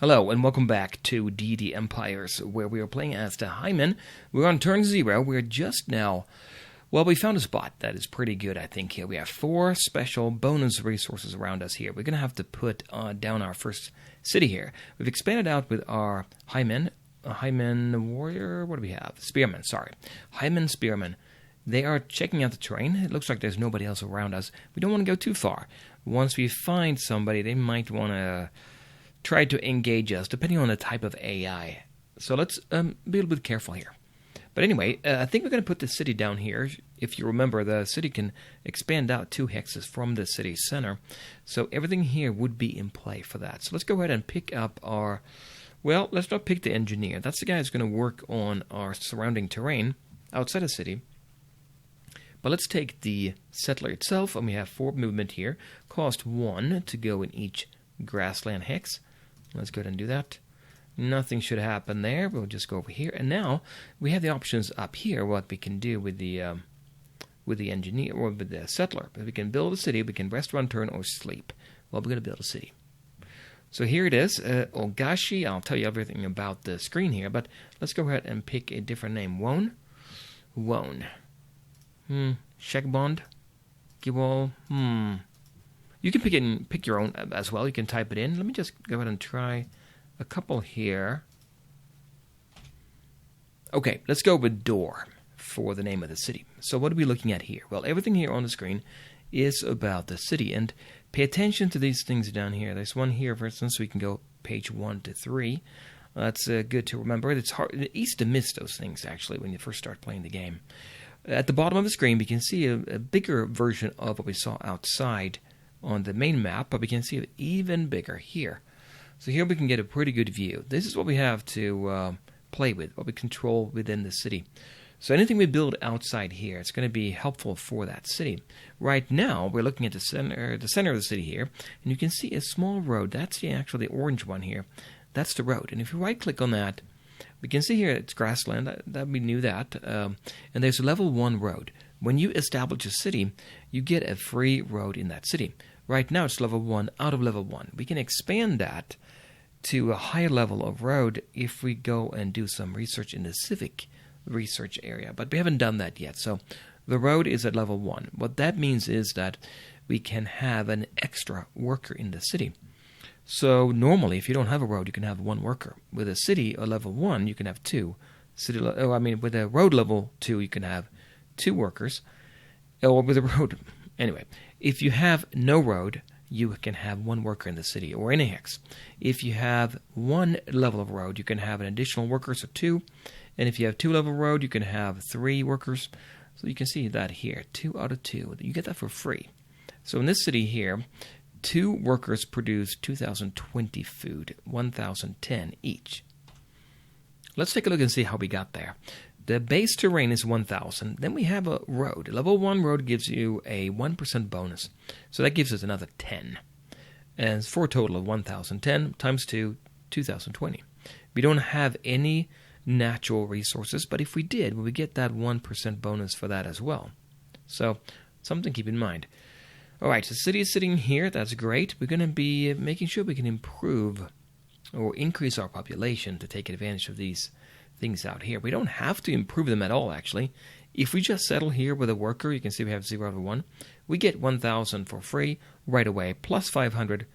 Hello, and welcome back to Deity Empires, where we are playing as the Hyman. We're on turn 0. We're just now... Well, we found a spot that is pretty good, I think, here. We have 4 special bonus resources around us here. We're going to have to put down our first city here. We've expanded out with our Hyman warrior... What do we have? Spearman, sorry. Hyman Spearman. They are checking out the terrain. It looks like there's nobody else around us. We don't want to go too far. Once we find somebody, they might want to... try to engage us, depending on the type of AI. So let's be a little bit careful here. But anyway, I think we're going to put the city down here. If you remember, the city can expand out 2 hexes from the city center. So everything here would be in play for that. So let's go ahead and pick up our... Well, let's not pick the engineer. That's the guy who's going to work on our surrounding terrain outside the city. But let's take the settler itself, and we have 4 movement here. Cost 1 to go in each grassland hex. Let's go ahead and do that. Nothing should happen there. We'll just go over here. And now we have the options up here, what we can do with the engineer or with the settler. We can build a city, we can rest, run, turn, or sleep. Well, we're going to build a city. So here it is. Ogashi. I'll tell you everything about the screen here, but let's go ahead and pick a different name. Won. Shegbond. Giwol. You can pick your own as well. You can type it in. Let me just go ahead and try a couple here. Okay, let's go with Door for the name of the city. So what are we looking at here? Well, everything here on the screen is about the city. And pay attention to these things down here. There's one here, for instance, we can go page 1 to 3. That's good to remember. It's easy to miss those things, actually, when you first start playing the game. At the bottom of the screen, we can see a bigger version of what we saw outside on the main map, but we can see it even bigger here. So here we can get a pretty good view. This is what we have to play with, what we control within the city. So anything we build outside here, it's going to be helpful for that city. Right now, we're looking at the center of the city here, and you can see a small road. That's actually the orange one here. That's the road. And if you right-click on that, we can see here it's grassland. That we knew that. And there's a level 1 road. When you establish a city, you get a free road in that city. Right now it's level 1 out of level 1. We can expand that to a higher level of road if we go and do some research in the civic research area. But we haven't done that yet. So the road is at level 1. What that means is that we can have an extra worker in the city. So normally if you don't have a road, you can have 1 worker. With a city at level 1, you can have 2. With a road level 2, you can have 2 workers. Or with a road... Anyway, if you have no road, you can have 1 worker in the city or in a hex. If you have 1 level of road, you can have an additional worker, so 2. And if you have 2 level road, you can have 3 workers. So you can see that here, 2 out of 2. You get that for free. So in this city here, 2 workers produce 2,020 food, 1,010 each. Let's take a look and see how we got there. The base terrain is 1,000. Then we have a road. Level 1 road gives you a 1% bonus. So that gives us another 10. And for a total of 1,010 times 2, 2,020. We don't have any natural resources, but if we did, we would get that 1% bonus for that as well. So, something to keep in mind. Alright, the city is sitting here. That's great. We're going to be making sure we can improve or increase our population to take advantage of these things out here. We don't have to improve them at all, actually. If we just settle here with a worker, you can see we have 0 out of 1. We get 1,000 for free right away, plus 500,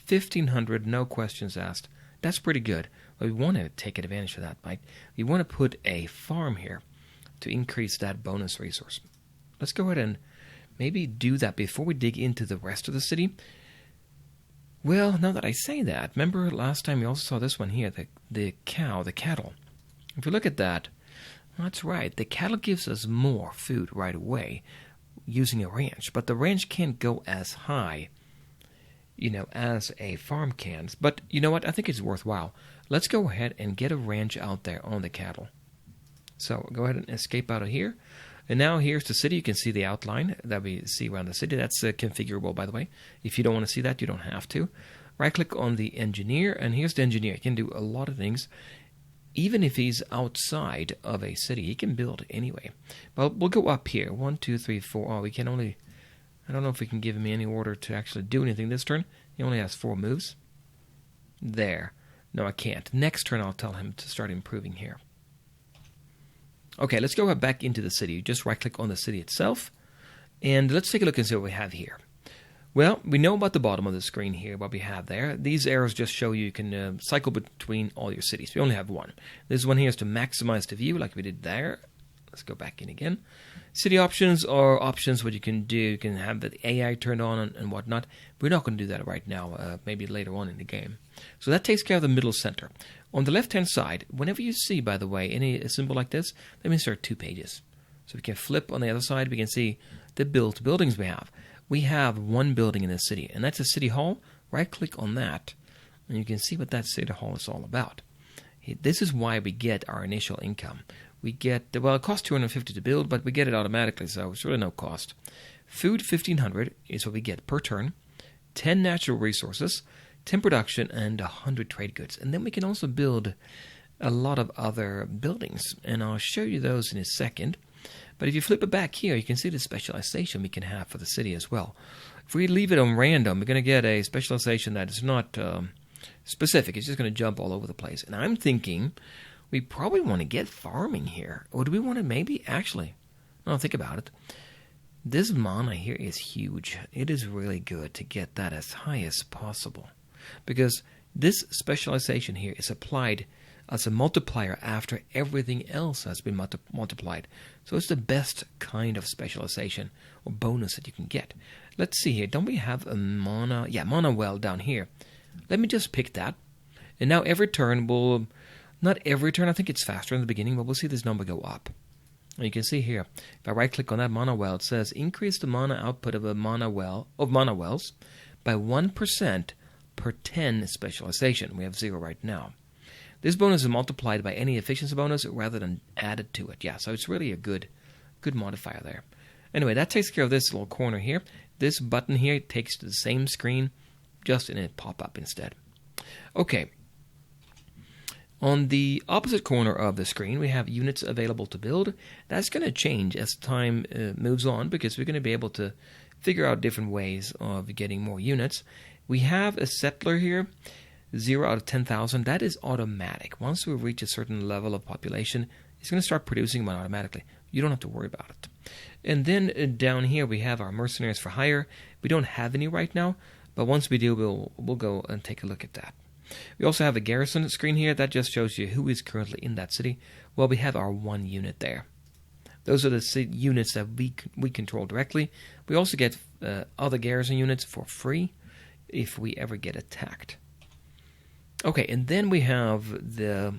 1,500, no questions asked. That's pretty good. But we want to take advantage of that, right? We want to put a farm here to increase that bonus resource. Let's go ahead and maybe do that before we dig into the rest of the city. Well, now that I say that, remember last time we also saw this one here, the cattle. If you look at that, that's right. The cattle gives us more food right away using a ranch. But the ranch can't go as high, as a farm can. But you know what? I think it's worthwhile. Let's go ahead and get a ranch out there on the cattle. So go ahead and escape out of here. And now here's the city. You can see the outline that we see around the city. That's configurable, by the way. If you don't want to see that, you don't have to. Right-click on the engineer, and here's the engineer. He can do a lot of things. Even if he's outside of a city, he can build anyway. Well, we'll go up here. 1, 2, 3, 4. Oh, we can only... I don't know if we can give him any order to actually do anything this turn. He only has 4 moves. There. No, I can't. Next turn, I'll tell him to start improving here. Okay, let's go back into the city. Just right-click on the city itself. And let's take a look and see what we have here. Well, we know about the bottom of the screen here, what we have there. These arrows just show you can cycle between all your cities. We only have one. This one here is to maximize the view like we did there. Let's go back in again. City options are options what you can do. You can have the AI turned on and whatnot. We're not going to do that right now, maybe later on in the game. So that takes care of the middle center. On the left-hand side, whenever you see, by the way, any symbol like this, that means there are 2 pages. So we can flip on the other side. We can see the built buildings we have. We have 1 building in the city, and that's a city hall. Right-click on that, and you can see what that city hall is all about. This is why we get our initial income. We get, well, it costs $250 to build, but we get it automatically, so it's really no cost. Food, 1,500 is what we get per turn. 10 natural resources, 10 production, and 100 trade goods. And then we can also build a lot of other buildings, and I'll show you those in a second. But if you flip it back here, you can see the specialization we can have for the city as well. If we leave it on random, we're going to get a specialization that is not specific. It's just going to jump all over the place. And I'm thinking we probably want to get farming here. Or do we want to maybe, actually, no, think about it. This mana here is huge. It is really good to get that as high as possible. Because this specialization here is applied as a multiplier after everything else has been multiplied. So it's the best kind of specialization or bonus that you can get. Let's see here. Don't we have a mana? Yeah, mana well down here. Let me just pick that. And now every turn will, not every turn, I think it's faster in the beginning, but we'll see this number go up. And you can see here, if I right-click on that mana well, it says increase the mana output of mana wells by 1% per 10 specialization. We have 0 right now. This bonus is multiplied by any efficiency bonus rather than added to it. Yeah, so it's really a good modifier there. Anyway, that takes care of this little corner here. This button here takes to the same screen, just in a pop-up instead. Okay. On the opposite corner of the screen, we have units available to build. That's going to change as time moves on because we're going to be able to figure out different ways of getting more units. We have a settler here. 0 out of 10,000, that is automatic. Once we reach a certain level of population, it's going to start producing one automatically. You don't have to worry about it. And then down here we have our mercenaries for hire. We don't have any right now, but once we do, we'll go and take a look at that. We also have a garrison screen here. That just shows you who is currently in that city. Well, we have our 1 unit there. Those are the units that we control directly. We also get other garrison units for free if we ever get attacked. Okay, and then we have the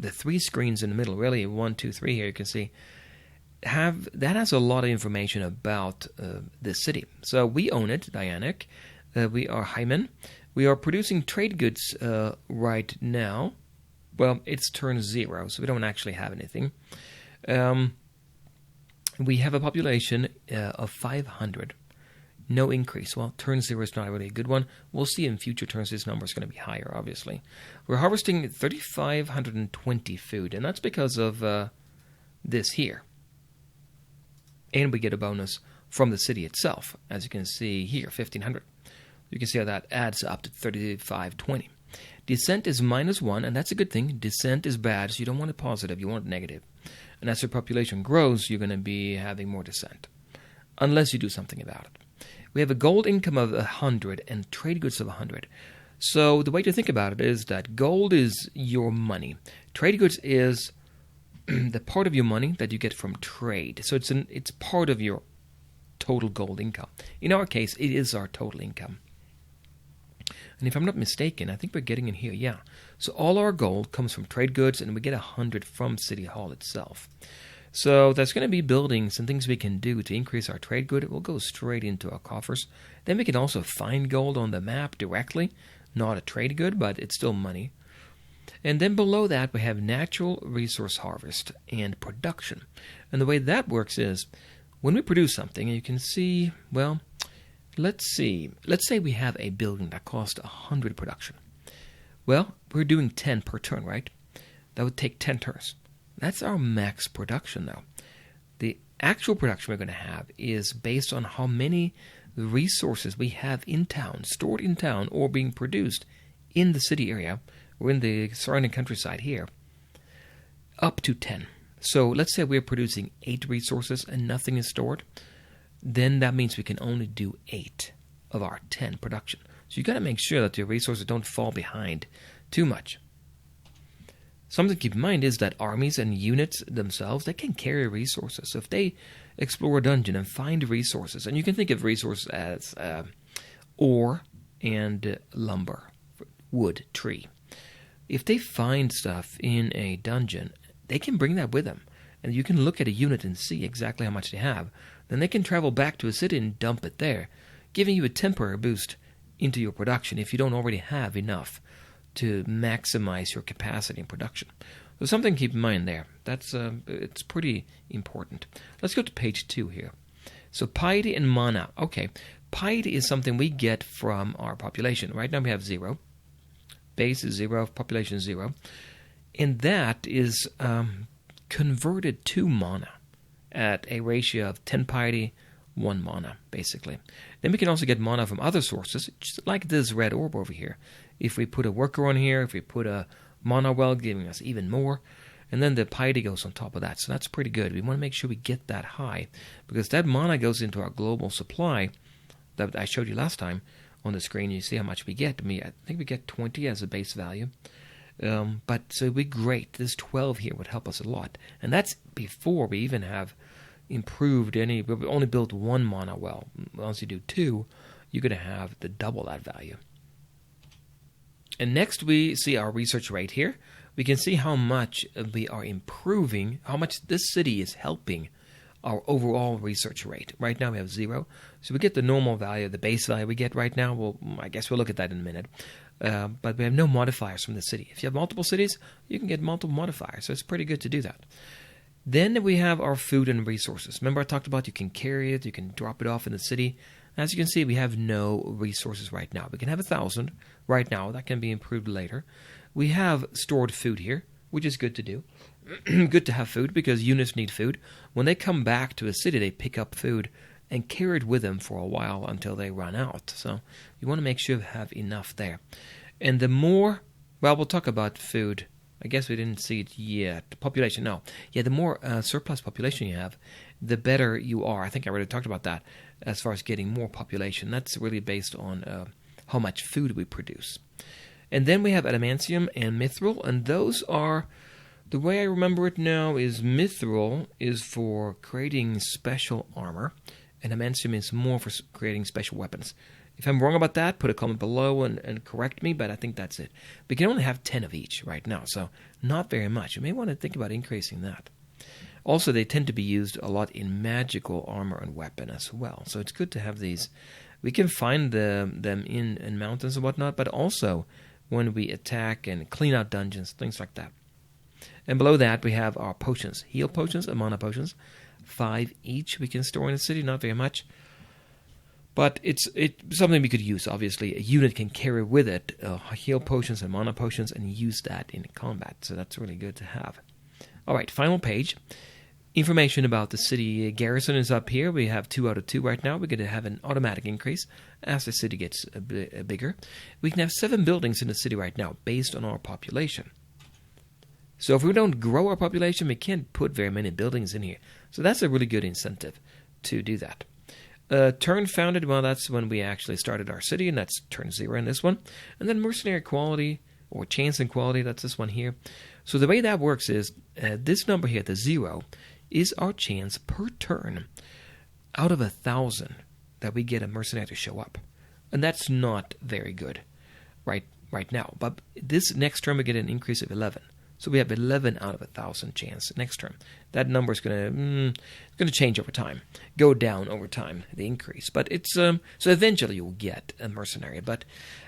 3 screens in the middle, really 1, 2, 3 here. You can see that has a lot of information about this city. So we own it, Dianic. We are Hyman. We are producing trade goods right now. Well, it's turn 0, so we don't actually have anything. We have a population of 500. No increase. Well, turn 0 is not really a good one. We'll see in future turns this number is going to be higher, obviously. We're harvesting 3,520 food, and that's because of this here. And we get a bonus from the city itself, as you can see here, 1,500. You can see how that adds up to 3,520. Descent is -1, and that's a good thing. Descent is bad, so you don't want it positive, you want it negative. And as your population grows, you're going to be having more descent, unless you do something about it. We have a gold income of 100 and trade goods of 100. So the way to think about it is that gold is your money. Trade goods is the part of your money that you get from trade. So it's part of your total gold income. In our case, it is our total income. And if I'm not mistaken, I think we're getting in here, yeah. So all our gold comes from trade goods, and we get 100 from City Hall itself. So that's going to be buildings and things we can do to increase our trade good. It will go straight into our coffers. Then we can also find gold on the map directly. Not a trade good, but it's still money. And then below that, we have natural resource harvest and production. And the way that works is, when we produce something, you can see, well, let's see. Let's say we have a building that costs 100 production. Well, we're doing 10 per turn, right? That would take 10 turns. That's our max production, though. The actual production we're going to have is based on how many resources we have in town, stored in town, or being produced in the city area or in the surrounding countryside here, up to 10. So let's say we're producing 8 resources and nothing is stored. Then that means we can only do 8 of our 10 production. So you got to make sure that your resources don't fall behind too much. Something to keep in mind is that armies and units themselves, they can carry resources. So if they explore a dungeon and find resources, and you can think of resources as ore and lumber, wood, tree. If they find stuff in a dungeon, they can bring that with them. And you can look at a unit and see exactly how much they have. Then they can travel back to a city and dump it there, giving you a temporary boost into your production if you don't already have enough to maximize your capacity in production. So something to keep in mind there. That's it's pretty important. Let's go to page 2 here. So piety and mana. Okay, piety is something we get from our population. Right now we have 0. Base is 0, population is 0. And that is converted to mana at a ratio of 10 piety, 1 mana, basically. Then we can also get mana from other sources, just like this red orb over here. If we put a worker on here, if we put a mana well, giving us even more, and then the piety goes on top of that. So that's pretty good. We want to make sure we get that high, because that mana goes into our global supply that I showed you last time on the screen. You see how much we get. I think we get 20 as a base value. But so it'd be great. This 12 here would help us a lot. And that's before we even have improved any. We've only built 1 mana well. Once you do 2, you're going to have the double that value. And next we see our research rate here. We can see how much we are improving, how much this city is helping our overall research rate. Right now we have 0. So we get the normal value, the base value we get right now. Well, I guess we'll look at that in a minute. But we have no modifiers from the city. If you have multiple cities, you can get multiple modifiers. So it's pretty good to do that. Then we have our food and resources. Remember I talked about you can carry it, you can drop it off in the city. As you can see, we have no resources right now. We can have 1,000 right now. That can be improved later. We have stored food here, which is good to do. Good to have food because units need food. When they come back to a city, they pick up food and carry it with them for a while until they run out. So you want to make sure you have enough there. And the more, well, we'll talk about food. I guess we didn't see it yet. Population, no. Yeah, the more surplus population you have, the better you are. I think I already talked about that as far as getting more population. That's really based on how much food we produce. And then we have adamantium and mithril, and those are, the way I remember it now is mithril is for creating special armor, and adamantium is more for creating special weapons. If I'm wrong about that, put a comment below and correct me, but I think that's it. We can only have 10 of each right now, so not very much. You may want to think about increasing that. Also, they tend to be used a lot in magical armor and weapon as well, so it's good to have these. We can find them in mountains and whatnot, but also when we attack and clean out dungeons, things like that. And below that, we have our potions. Heal potions and mana potions. 5 each we can store in the city, not very much. But it's something we could use, obviously. A unit can carry with it heal potions and mana potions and use that in combat. So that's really good to have. All right, final page. Information about the city garrison is up here. We have 2 out of 2 right now. We're going to have an automatic increase as the city gets bigger. We can have 7 buildings in the city right now based on our population. So if we don't grow our population, we can't put very many buildings in here. So that's a really good incentive to do that. Turn founded, well, that's when we actually started our city, and that's turn 0 in this one. And then mercenary quality, or chance and quality, that's this one here. So the way that works is, this number here, the 0, is our chance per turn out of 1,000 that we get a mercenary to show up. And that's not very good right now. But this next term we get an increase of 11. So we have 11 out of 1,000 chance next term. That number is going to change over time, go down over time, the increase. But it's so eventually you'll get a mercenary. But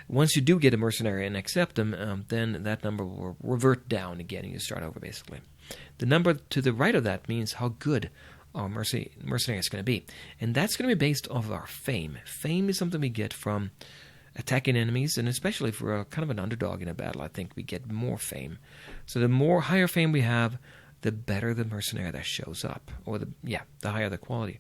once you do get a mercenary and accept them, then that number will revert down again, and you start over basically. The number to the right of that means how good our mercenary is going to be, and that's going to be based off of our fame. Fame is something we get from attacking enemies, and especially for a kind of an underdog in a battle, I think we get more fame. So the more higher fame we have, the better the mercenary that shows up, or the higher the quality.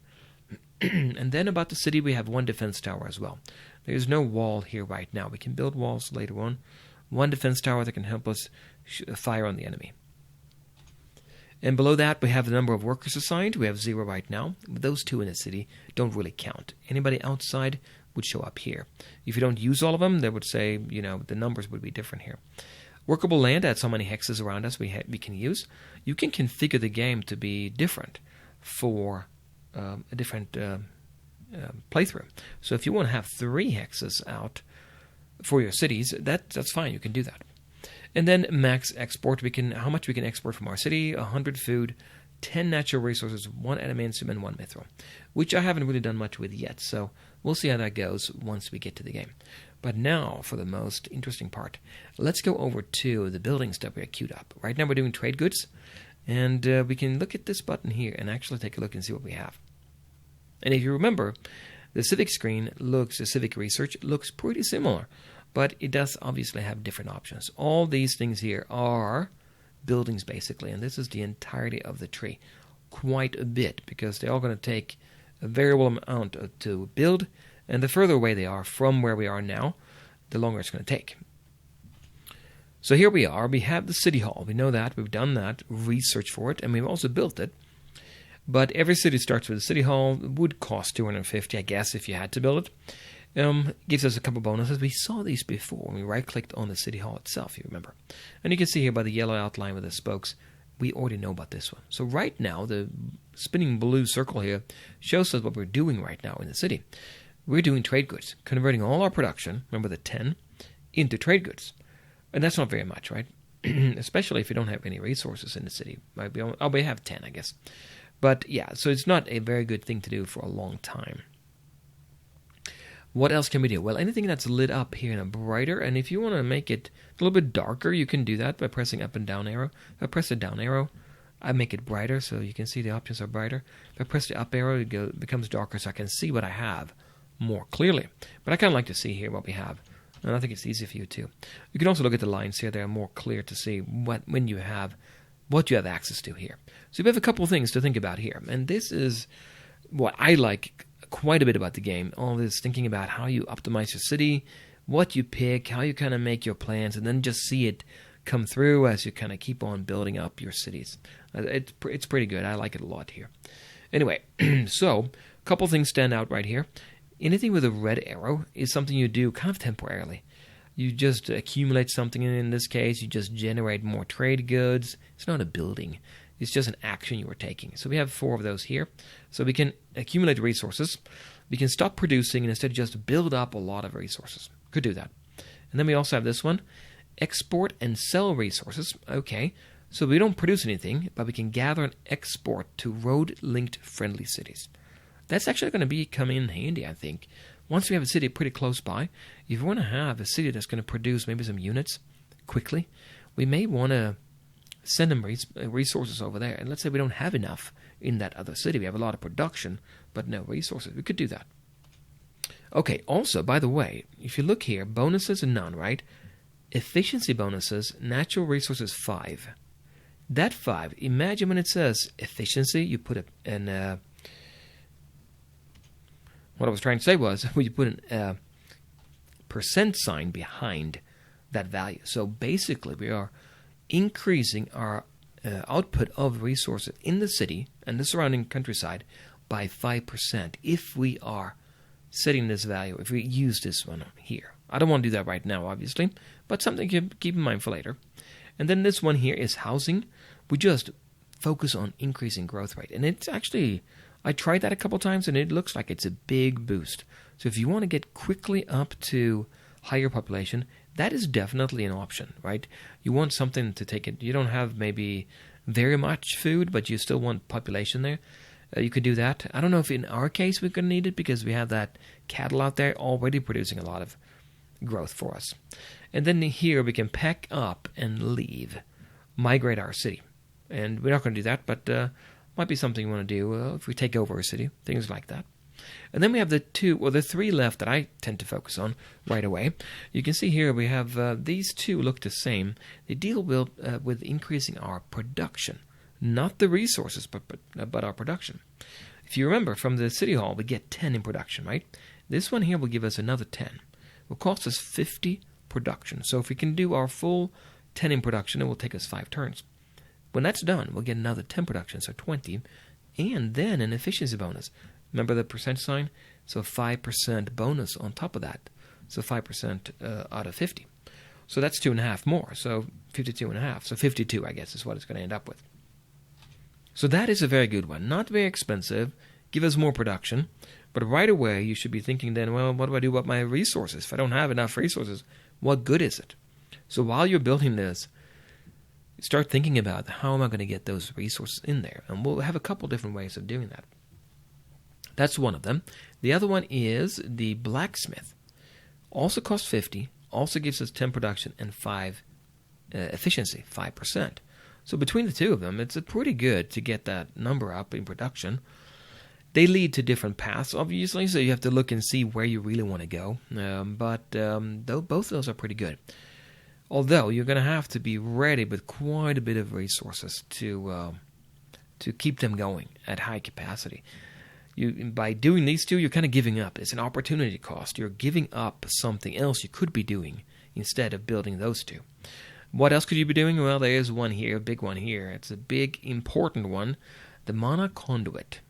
And then about the city, we have 1 defense tower as well. There's no wall here right now. We can build walls later on, one defense tower that can help us fire on the enemy. And below that, we have the number of workers assigned. We have 0 right now. Those 2 in the city don't really count. Anybody outside would show up here. If you don't use all of them, they would say, the numbers would be different here. Workable land, that's how many hexes around us we can use. You can configure the game to be different for a different playthrough. So if you want to have 3 hexes out for your cities, that's fine. You can do that. And then max export. How much we can export from our city: 100 food, 10 natural resources, 1 adamantium, and 1 mithril, which I haven't really done much with yet. So we'll see how that goes once we get to the game. But now for the most interesting part. Let's go over to the building stuff we have queued up. Right now we're doing trade goods, and we can look at this button here and actually take a look and see what we have. And if you remember, the civic screen the civic research looks pretty similar, but it does obviously have different options. All these things here are buildings basically, and this is the entirety of the tree. Quite a bit, because they're all going to take a variable amount to build, and the further away they are from where we are now, the longer it's going to take. So here we are. We have the city hall. We know that. We've done that, research for it, and we've also built it. But every city starts with a city hall. It would cost 250, I guess, if you had to build it. Gives us a couple bonuses. We saw these before when we right-clicked on the city hall itself, you remember. And you can see here by the yellow outline with the spokes, we already know about this one. So right now, the spinning blue circle here shows us what we're doing right now in the city. We're doing trade goods, converting all our production, remember the 10, into trade goods. And that's not very much, right? Especially if you don't have any resources in the city. We have 10, I guess. But yeah, so it's not a very good thing to do for a long time. What else can we do? Well, anything that's lit up here in a brighter, and if you want to make it a little bit darker, you can do that by pressing up and down arrow. If I press the down arrow, I make it brighter, so you can see the options are brighter. If I press the up arrow, it becomes darker, so I can see what I have more clearly. But I kind of like to see here what we have, and I think it's easy for you too. You can also look at the lines here; they are more clear to see what you have access to here. So we have a couple of things to think about here, and this is what I like quite a bit about the game. All this thinking about how you optimize your city, what you pick, how you kind of make your plans, and then just see it come through as you kind of keep on building up your cities. It's pretty good. I like it a lot here. Anyway, so a couple things stand out right here. Anything with a red arrow is something you do kind of temporarily. You just accumulate something. In this case, you just generate more trade goods. It's not a building. It's just an action you are taking. So we have 4 of those here. So we can accumulate resources. We can stop producing and instead just build up a lot of resources. Could do that. And then we also have this one. Export and sell resources. Okay. So we don't produce anything, but we can gather and export to road-linked friendly cities. That's actually going to come in handy, I think. Once we have a city pretty close by, if we want to have a city that's going to produce maybe some units quickly, we may want to send them resources over there. And let's say we don't have enough in that other city. We have a lot of production, but no resources. We could do that. Okay, also, by the way, if you look here, bonuses are none, right? Efficiency bonuses, natural resources 5. That 5, imagine when it says efficiency, you put what I was trying to say was, you put a percent sign behind that value. So basically, we are increasing our output of resources in the city and the surrounding countryside by 5% if we are setting this value, if we use this one here. I don't want to do that right now, obviously, but something to keep in mind for later. And then this one here is housing. We just focus on increasing growth rate. And it's actually, I tried that a couple times, and it looks like it's a big boost. So if you want to get quickly up to higher population, that is definitely an option, right? You want something to take it. You don't have maybe very much food, but you still want population there. You could do that. I don't know if in our case we're going to need it because we have that cattle out there already producing a lot of growth for us. And then here we can pack up and leave, migrate our city. And we're not going to do that, but might be something you want to do if we take over a city, things like that. And then we have the 3 left that I tend to focus on right away. You can see here we have these 2 look the same. They deal with increasing our production, not the resources, but our production. If you remember from the city hall, we get 10 in production, right? This one here will give us another 10. It will cost us 50 production. So if we can do our full 10 in production, it will take us 5 turns. When that's done, we'll get another 10 production, so 20, and then an efficiency bonus. Remember the percent sign? So 5% bonus on top of that. So 5% out of 50. So that's 2.5 more, so 52.5. So 52, I guess, is what it's going to end up with. So that is a very good one. Not very expensive, give us more production, but right away you should be thinking then, well, what do I do about my resources? If I don't have enough resources, what good is it? So while you're building this, start thinking about how am I going to get those resources in there? And we'll have a couple different ways of doing that. That's one of them. The other one is the blacksmith. Also costs 50, also gives us 10 production and 5 efficiency, 5%. So between the two of them, it's pretty good to get that number up in production. They lead to different paths, obviously, so you have to look and see where you really want to go. But both of those are pretty good. Although you're going to have to be ready with quite a bit of resources to keep them going at high capacity. By doing these two, you're kind of giving up. It's an opportunity cost. You're giving up something else you could be doing instead of building those two. What else could you be doing? Well, there is one here, a big one here. It's a big, important one, the mana conduit.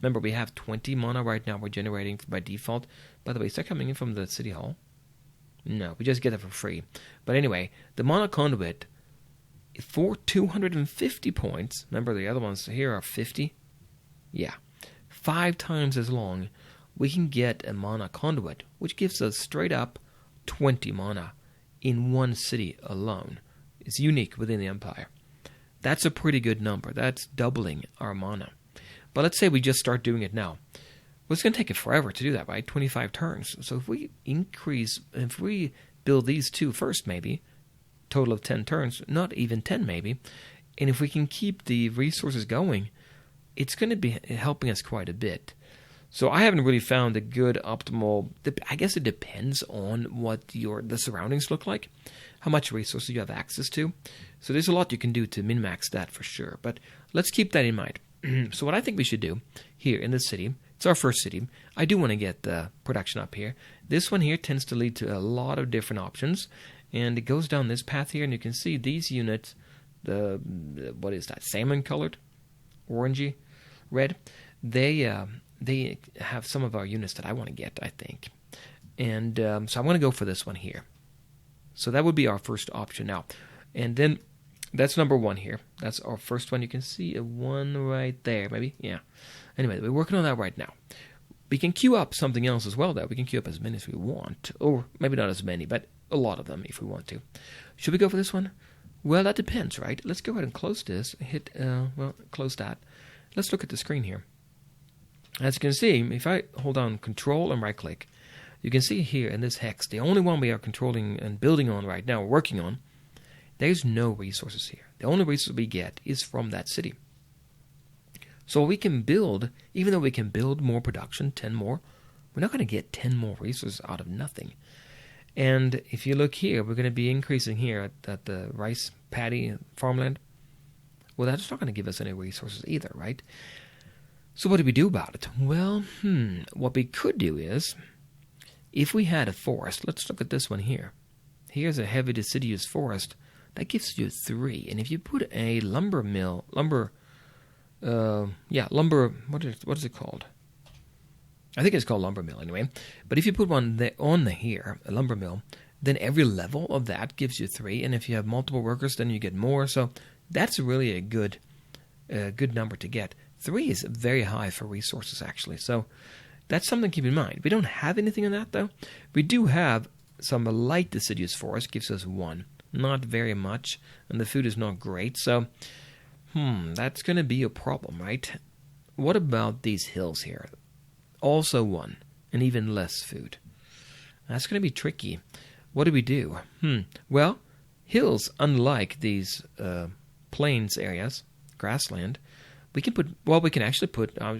Remember, we have 20 mana right now we're generating by default. By the way, is that coming in from the city hall? No, we just get it for free. But anyway, the mana conduit, for 250 points, remember the other ones here are 50? Yeah. 5 times as long, we can get a mana conduit, which gives us straight up 20 mana in one city alone. It's unique within the Empire. That's a pretty good number. That's doubling our mana. But let's say we just start doing it now. Well, it's going to take it forever to do that, right? 25 turns. So if we build these two first, maybe, total of 10 turns, not even 10 maybe, and if we can keep the resources going, it's going to be helping us quite a bit. So I haven't really found a good optimal. I guess it depends on what the surroundings look like, how much resources you have access to. So there's a lot you can do to min-max that for sure. But let's keep that in mind. So what I think we should do here in this city, it's our first city. I do want to get the production up here. This one here tends to lead to a lot of different options, and it goes down this path here, and you can see these units. What is that? Salmon colored, orangey, red. They have some of our units that I want to get, I think. And so I want to go for this one here. So that would be our first option now. And then that's number 1 here. That's our first one. You can see a 1 right there, maybe. Yeah. Anyway, we're working on that right now. We can queue up something else as well, though. We can queue up as many as we want. Or maybe not as many, but a lot of them if we want to. Should we go for this one? Well, that depends, right? Let's go ahead and close this. Close that. Let's look at the screen here. As you can see, if I hold down Control and right-click, you can see here in this hex, the only one we are controlling and building on right now, working on, there's no resources here. The only resource we get is from that city. So we can build, even though we can build more production, 10 more, we're not going to get 10 more resources out of nothing. And if you look here, we're going to be increasing here at the rice paddy farmland. Well, that's not going to give us any resources either, right? So what do we do about it? Well, what we could do is, if we had a forest, let's look at this one here. Here's a heavy deciduous forest. That gives you 3. And if you put a lumber, what is it called? I think it's called lumber mill anyway. But if you put one on here, a lumber mill, then every level of that gives you 3. And if you have multiple workers, then you get more. So that's really a good number to get. 3 is very high for resources, actually. So that's something to keep in mind. We don't have anything on that, though. We do have some light deciduous forest, gives us 1. Not very much, and the food is not great. So, that's going to be a problem, right? What about these hills here? Also 1, and even less food. That's going to be tricky. What do we do? Well, hills, unlike these plains areas, grassland, we can actually put, I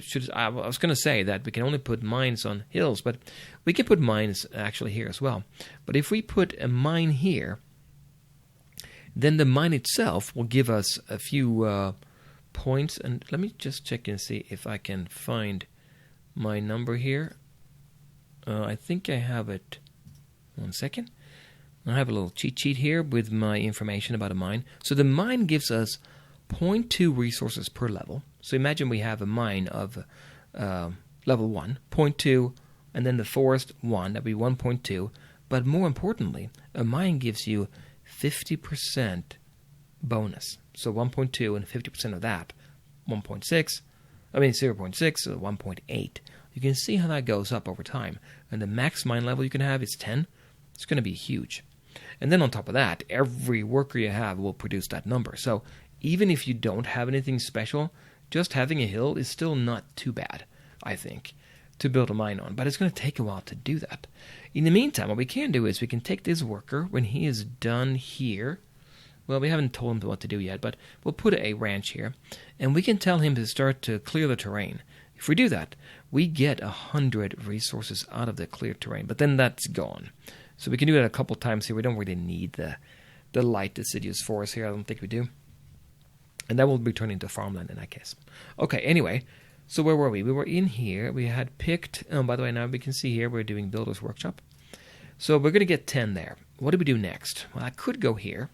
was going to say that we can only put mines on hills, but we can put mines actually here as well. But if we put a mine here, then the mine itself will give us a few points. And let me just check and see if I can find my number here. I think I have it. 1 second. I have a little cheat sheet here with my information about a mine. So the mine gives us 0.2 resources per level. So imagine we have a mine of level 1, 0.2, and then the forest 1, that would be 1.2. But more importantly, a mine gives you 50% bonus. So 1.2 and 50% of that, 0.6, so 1.8. You can see how that goes up over time. And the max mine level you can have is 10. It's going to be huge. And then on top of that, every worker you have will produce that number. So even if you don't have anything special, just having a hill is still not too bad, I think, to build a mine on. But it's going to take a while to do that. In the meantime, what we can do is we can take this worker when he is done here. Well, we haven't told him what to do yet, but we'll put a ranch here. And we can tell him to start to clear the terrain. If we do that, we get 100 resources out of the cleared terrain. But then that's gone. So we can do that a couple times here. We don't really need the light deciduous forest here. I don't think we do. And that will be turned into farmland in that case. Okay, anyway, so where were we? We were in here. We had picked, by the way, now we can see here we're doing Builder's Workshop. So we're going to get 10 there. What do we do next? Well, I could go here.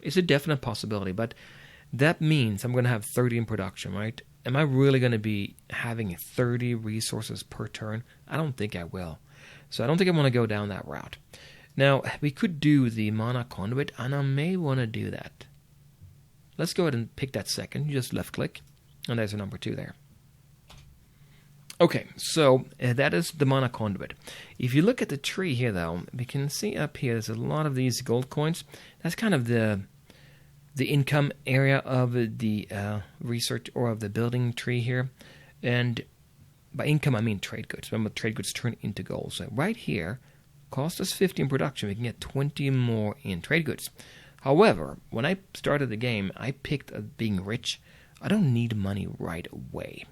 It's a definite possibility, but that means I'm going to have 30 in production, right? Am I really going to be having 30 resources per turn? I don't think I will. So I don't think I want to go down that route. Now, we could do the Mana Conduit, and I may want to do that. Let's go ahead and pick that second. You just left-click, and there's a number 2 there. Okay, so that is the Mana Conduit. If you look at the tree here, though, we can see up here there's a lot of these gold coins. That's kind of the income area of the research or of the building tree here. And by income, I mean trade goods. Remember, trade goods turn into gold. So right here, cost us 50 in production. We can get 20 more in trade goods. However, when I started the game, I picked being rich. I don't need money right away.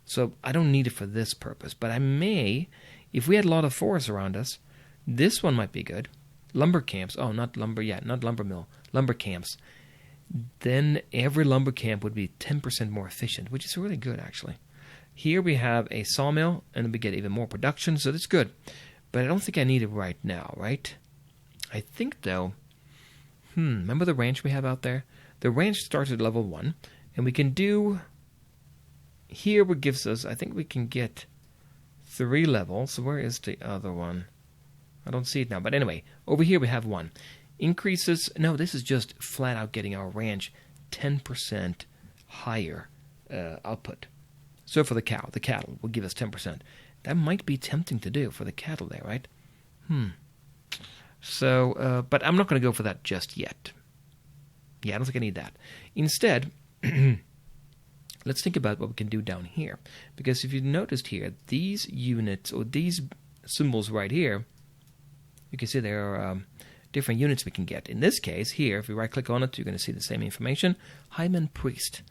So I don't need it for this purpose. But I may, if we had a lot of forests around us, this one might be good. Lumber camps. Oh, not lumber yet. Not lumber mill. Lumber camps. Then every lumber camp would be 10% more efficient, which is really good, actually. Here we have a sawmill, and we get even more production, so that's good. But I don't think I need it right now, right? I think, though, remember the ranch we have out there? The ranch starts at level 1, and we can do... Here what gives us, I think we can get 3 levels. So where is the other one? I don't see it now, but anyway, over here we have 1. Increases, no, this is just flat out getting our ranch 10% higher output. So for the cattle will give us 10%. That might be tempting to do for the cattle there, right? So, but I'm not going to go for that just yet. Yeah, I don't think I need that. Instead, let's think about what we can do down here. Because if you noticed here, these units, or these symbols right here, you can see there are different units we can get. In this case, here, if we right-click on it, you're going to see the same information. Hyman Priest.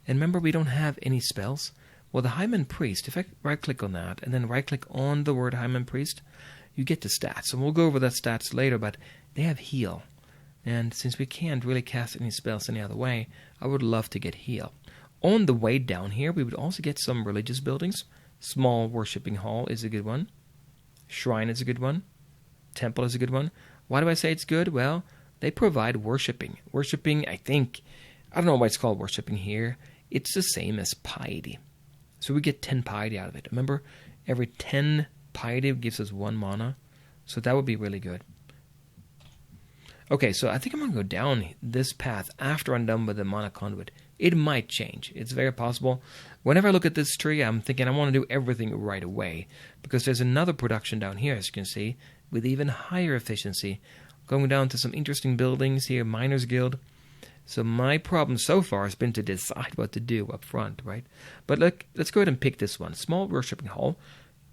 And remember, we don't have any spells. Well, the Hyman Priest, if I right-click on that, and then right-click on the word Hyman Priest, you get the stats. And we'll go over that stats later, but they have heal. And since we can't really cast any spells any other way, I would love to get heal. On the way down here, we would also get some religious buildings. Small worshipping hall is a good one. Shrine is a good one. Temple is a good one. Why do I say it's good? Well, they provide worshipping. Worshipping, I don't know why it's called worshipping here. It's the same as piety. So we get 10 piety out of it. Remember, every 10 piety gives us 1 mana. So that would be really good. Okay, so I think I'm going to go down this path after I'm done with the Mana Conduit. It might change. It's very possible. Whenever I look at this tree, I'm thinking I want to do everything right away. Because there's another production down here, as you can see, with even higher efficiency. Going down to some interesting buildings here, Miners Guild. So my problem so far has been to decide what to do up front, right? But let's go ahead and pick this one. Small worshipping hall,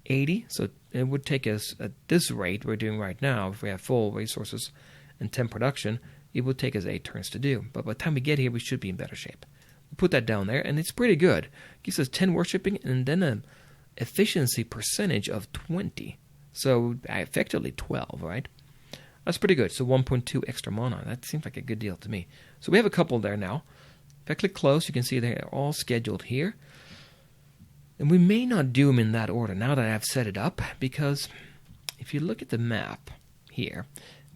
80. So it would take us, at this rate we're doing right now, if we have full resources and 10 production, it would take us 8 turns to do. But by the time we get here, we should be in better shape. We'll put that down there, and it's pretty good. It gives us 10 worshipping, and then an efficiency percentage of 20. So effectively 12, right? That's pretty good. So 1.2 extra mana. That seems like a good deal to me. So we have a couple there now. If I click close, you can see they're all scheduled here. And we may not do them in that order now that I've set it up, because if you look at the map here,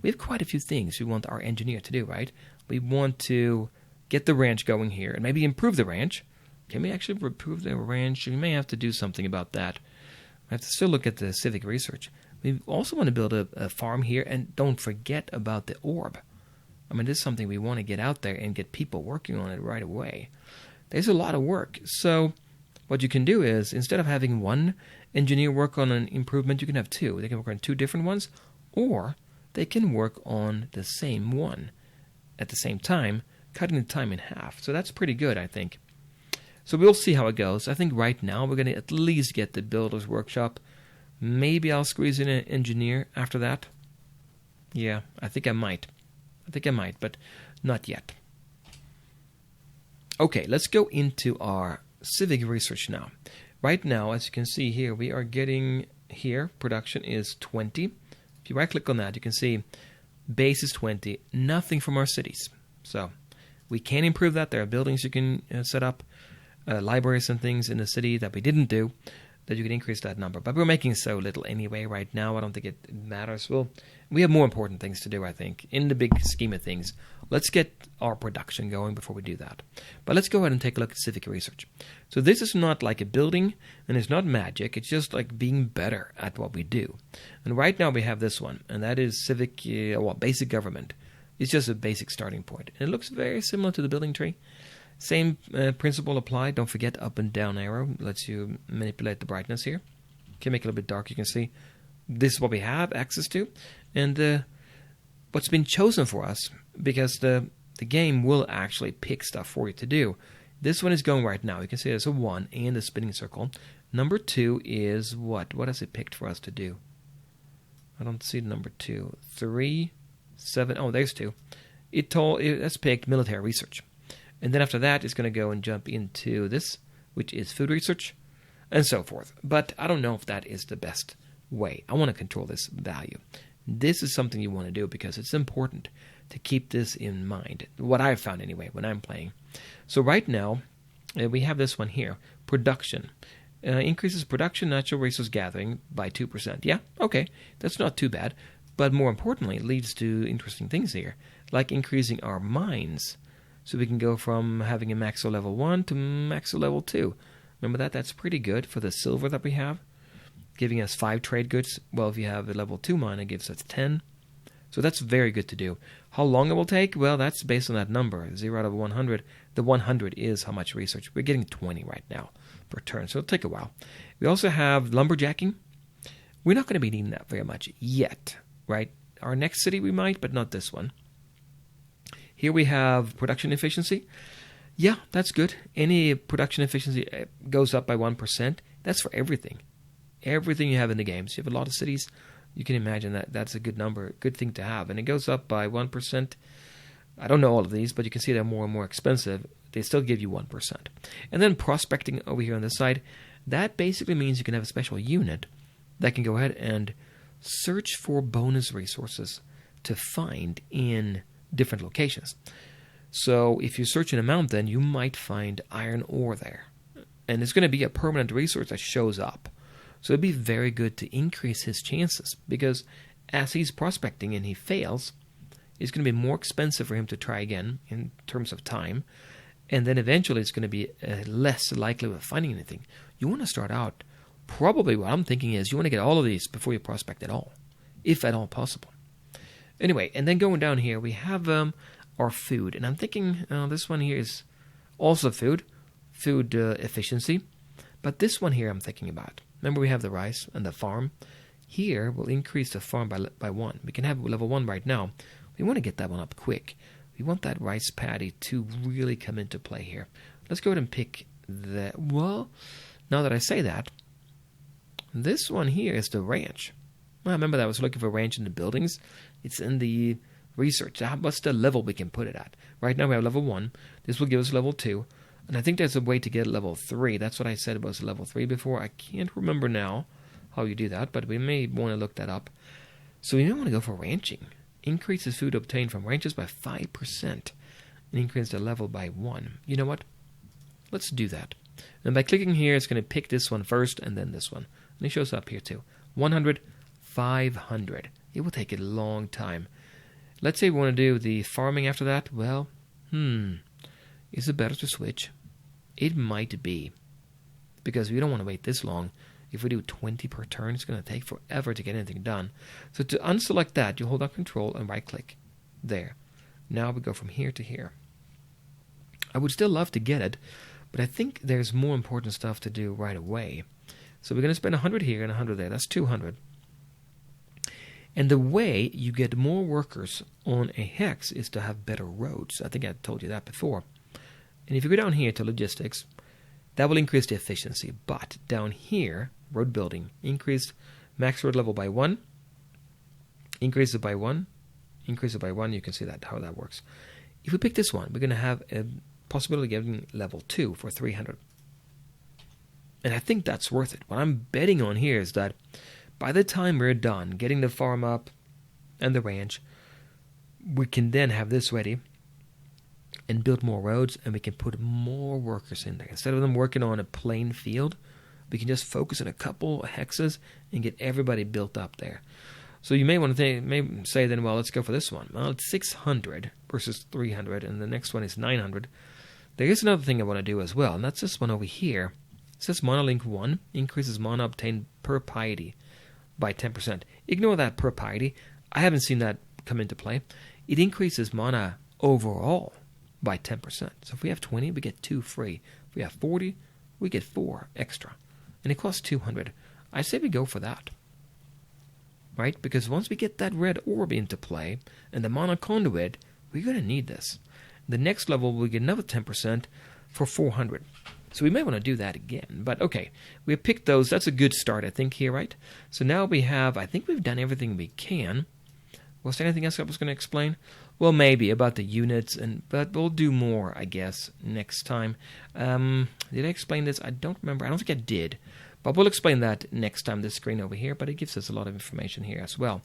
we have quite a few things we want our engineer to do, right? We want to get the ranch going here and maybe improve the ranch. Can we actually improve the ranch? We may have to do something about that. I have to still look at the civic research. We also want to build a farm here, and don't forget about the orb. I mean, this is something we want to get out there and get people working on it right away. There's a lot of work. So what you can do is, instead of having one engineer work on an improvement, you can have two. They can work on two different ones, or they can work on the same one at the same time, cutting the time in half. So that's pretty good, I think. So we'll see how it goes. I think right now we're going to at least get the builder's workshop. Maybe I'll squeeze in an engineer after that. Yeah, I think I might, but not yet. Okay, let's go into our civic research now. Right now, as you can see here, we are getting here, production is 20. If you right-click on that, you can see base is 20, nothing from our cities. So we can improve that. There are buildings you can set up, libraries and things in the city that we didn't do, that you can increase that number. But we're making so little anyway right now. I don't think it matters. Well, we have more important things to do, I think, in the big scheme of things. Let's get our production going before we do that. But let's go ahead and take a look at civic research. So this is not like a building, and it's not magic. It's just like being better at what we do. And right now we have this one, and that is civic, basic government. It's just a basic starting point. And it looks very similar to the building tree. Same principle applied. Don't forget up and down arrow lets you manipulate the brightness here. Can make it a little bit dark. You can see this is what we have access to, and what's been chosen for us, because the game will actually pick stuff for you to do. This one is going right now. You can see there's a 1 and a spinning circle. Number 2 is what? What has it picked for us to do? I don't see number 2. 3, 7. Oh, there's 2. That's picked military research. And then after that, it's going to go and jump into this, which is food research, and so forth. But I don't know if that is the best way. I want to control this value. This is something you want to do because it's important to keep this in mind. What I've found anyway when I'm playing. So right now, we have this one here, production. Increases production, natural resource gathering by 2%. Yeah, okay, that's not too bad. But more importantly, it leads to interesting things here, like increasing our mines. So we can go from having a maxo level 1 to maxo level 2. Remember that? That's pretty good for the silver that we have, giving us 5 trade goods. Well, if you have a level 2 mine, it gives us 10. So that's very good to do. How long it will take? Well, that's based on that number, 0 out of 100. The 100 is how much research. We're getting 20 right now per turn, so it'll take a while. We also have lumberjacking. We're not going to be needing that very much yet, right? Our next city we might, but not this one. Here we have production efficiency. Yeah, that's good. Any production efficiency goes up by 1%. That's for everything. Everything you have in the games. You have a lot of cities. You can imagine that that's a good number, good thing to have. And it goes up by 1%. I don't know all of these, but you can see they're more and more expensive. They still give you 1%. And then prospecting over here on this side, that basically means you can have a special unit that can go ahead and search for bonus resources to find in different locations. So if you search in a mountain, you might find iron ore there. And it's going to be a permanent resource that shows up. So it'd be very good to increase his chances, because as he's prospecting and he fails, it's going to be more expensive for him to try again in terms of time. And then eventually it's going to be less likely of finding anything. You want to start out, probably what I'm thinking is you want to get all of these before you prospect at all, if at all possible. Anyway, and then going down here, we have our food. And I'm thinking this one here is also food efficiency. But this one here I'm thinking about. Remember we have the rice and the farm. Here we'll increase the farm by 1. We can have level 1 right now. We want to get that one up quick. We want that rice paddy to really come into play here. Let's go ahead and pick that. Well, now that I say that, this one here is the ranch. Well, remember that I was looking for ranch in the buildings. It's in the research. What's the level we can put it at? Right now we have level 1. This will give us level 2. And I think there's a way to get level 3. That's what I said was level 3 before. I can't remember now how you do that, but we may want to look that up. So we may want to go for ranching. Increases food obtained from ranches by 5% and increase the level by 1. You know what? Let's do that. And by clicking here, it's going to pick this one first and then this one. And it shows up here too. 100, 500. It will take a long time. Let's say we want to do the farming after that. Well, is it better to switch? It might be. Because we don't want to wait this long. If we do 20 per turn, it's going to take forever to get anything done. So to unselect that, you hold down Control and right-click. There. Now we go from here to here. I would still love to get it, but I think there's more important stuff to do right away. So we're going to spend 100 here and 100 there. That's 200. And the way you get more workers on a hex is to have better roads. I think I told you that before. And if you go down here to logistics, that will increase the efficiency. But down here, road building, increase max road level by 1, increase it by 1, increase it by 1. You can see that how that works. If we pick this one, we're going to have a possibility of getting level 2 for 300. And I think that's worth it. What I'm betting on here is that by the time we're done getting the farm up and the ranch, we can then have this ready and build more roads, and we can put more workers in there. Instead of them working on a plain field, we can just focus on a couple hexes and get everybody built up there. So you may want to say then, well, let's go for this one. Well, it's 600 versus 300, and the next one is 900. There is another thing I want to do as well, and that's this one over here. It says Monolink 1 increases mana obtained per piety by 10%. Ignore that per piety. I haven't seen that come into play. It increases mana overall by 10%. So if we have 20, we get 2 free. If we have 40, we get 4 extra. And it costs 200. I say we go for that. Right? Because once we get that red orb into play and the mana conduit, we're going to need this. The next level, we get another 10% for 400. So we may want to do that again. But okay, we have picked those. That's a good start, I think, here, right? So now we have, I think we've done everything we can. Was there anything else I was going to explain? Well, maybe about the units, but we'll do more, I guess, next time. Did I explain this? I don't remember. I don't think I did. But we'll explain that next time, this screen over here. But it gives us a lot of information here as well.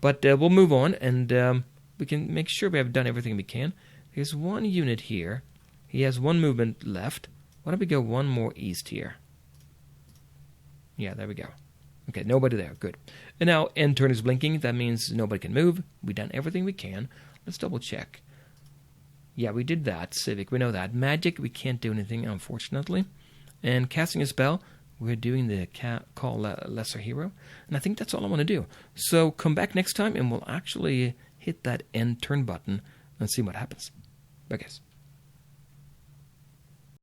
But we'll move on, and we can make sure we have done everything we can. There's one unit here. He has one movement left. Why don't we go one more east here? Yeah, there we go. Okay, nobody there. Good. And now end turn is blinking. That means nobody can move. We've done everything we can. Let's double check. Yeah, we did that. Civic, we know that. Magic, we can't do anything, unfortunately. And casting a spell, we're doing the call Lesser Hero. And I think that's all I want to do. So come back next time and we'll actually hit that end turn button and see what happens. Bye, guys.